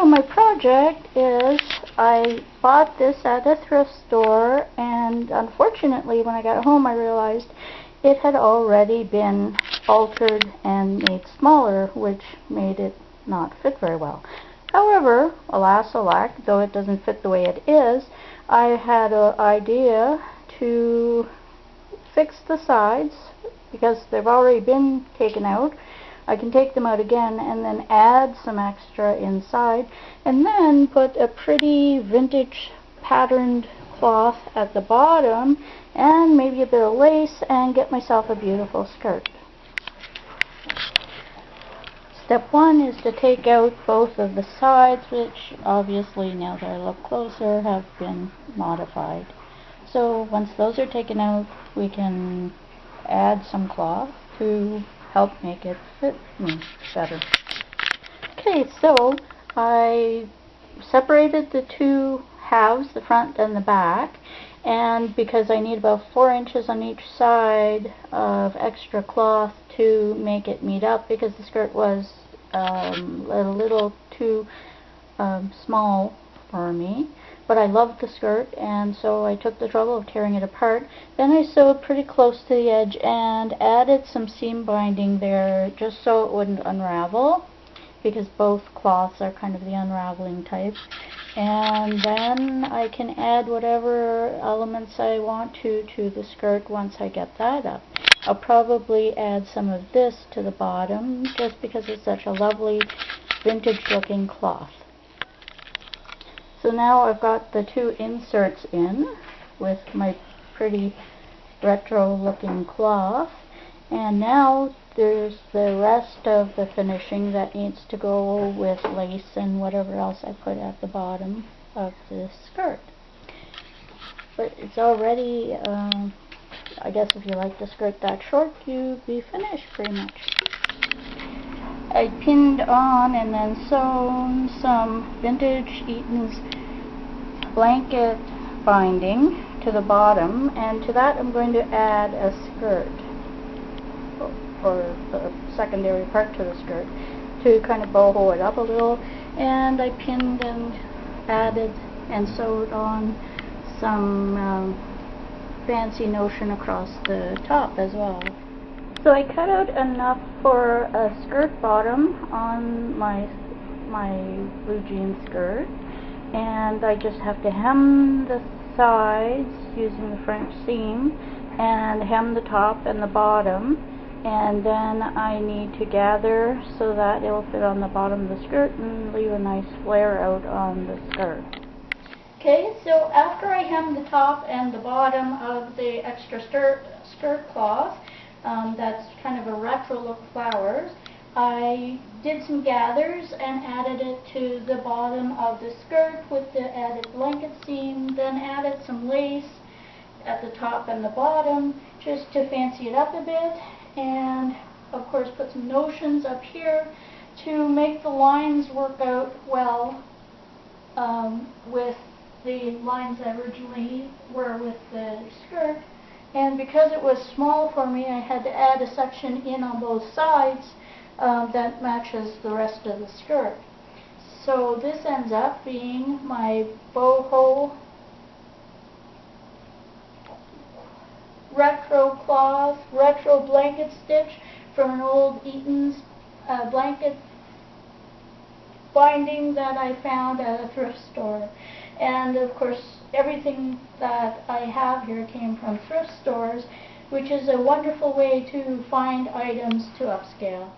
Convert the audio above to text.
So my project is, I bought this at a thrift store, and unfortunately when I got home I realized it had already been altered and made smaller, which made it not fit very well. However, alas alack, though it doesn't fit the way it is, I had an idea to fix the sides because they've already been taken out. I can take them out again and then add some extra inside, and then put a pretty vintage patterned cloth at the bottom and maybe a bit of lace and get myself a beautiful skirt. Step one is to take out both of the sides, which obviously, now that I look closer, have been modified. So once those are taken out, we can add some cloth to help make it fit me better. Okay, so I separated the two halves, the front and the back, and because I need about 4 inches on each side of extra cloth to make it meet up, because the skirt was a little too small for me. But I loved the skirt, and so I took the trouble of tearing it apart. Then I sewed pretty close to the edge and added some seam binding there just so it wouldn't unravel, because both cloths are kind of the unraveling type. And then I can add whatever elements I want to the skirt once I get that up. I'll probably add some of this to the bottom just because it's such a lovely vintage looking cloth. So now I've got the two inserts in with my pretty retro looking cloth, and now there's the rest of the finishing that needs to go with lace and whatever else I put at the bottom of the skirt. But it's already, I guess if you like the skirt that short, you'd be finished pretty much. I pinned on and then sewn some vintage Eaton's blanket binding to the bottom, and to that I'm going to add a skirt, or the secondary part to the skirt, to kind of boho it up a little. And I pinned and added and sewed on some fancy notion across the top as well. So I cut out enough for a skirt bottom on my blue jean skirt, and I just have to hem the sides using the French seam and hem the top and the bottom, and then I need to gather so that it will fit on the bottom of the skirt and leave a nice flare out on the skirt. Okay, so after I hem the top and the bottom of the extra skirt cloth, that's kind of a retro look flowers, I did some gathers and added it to the bottom of the skirt with the added blanket seam, then added some lace at the top and the bottom just to fancy it up a bit, and of course put some notions up here to make the lines work out well with the lines that originally were with the skirt. And because it was small for me, I had to add a section in on both sides that matches the rest of the skirt. So this ends up being my boho retro cloth, retro blanket stitch from an old Eaton's blanket binding that I found at a thrift store. And of course everything that I have here came from thrift stores, which is a wonderful way to find items to upscale.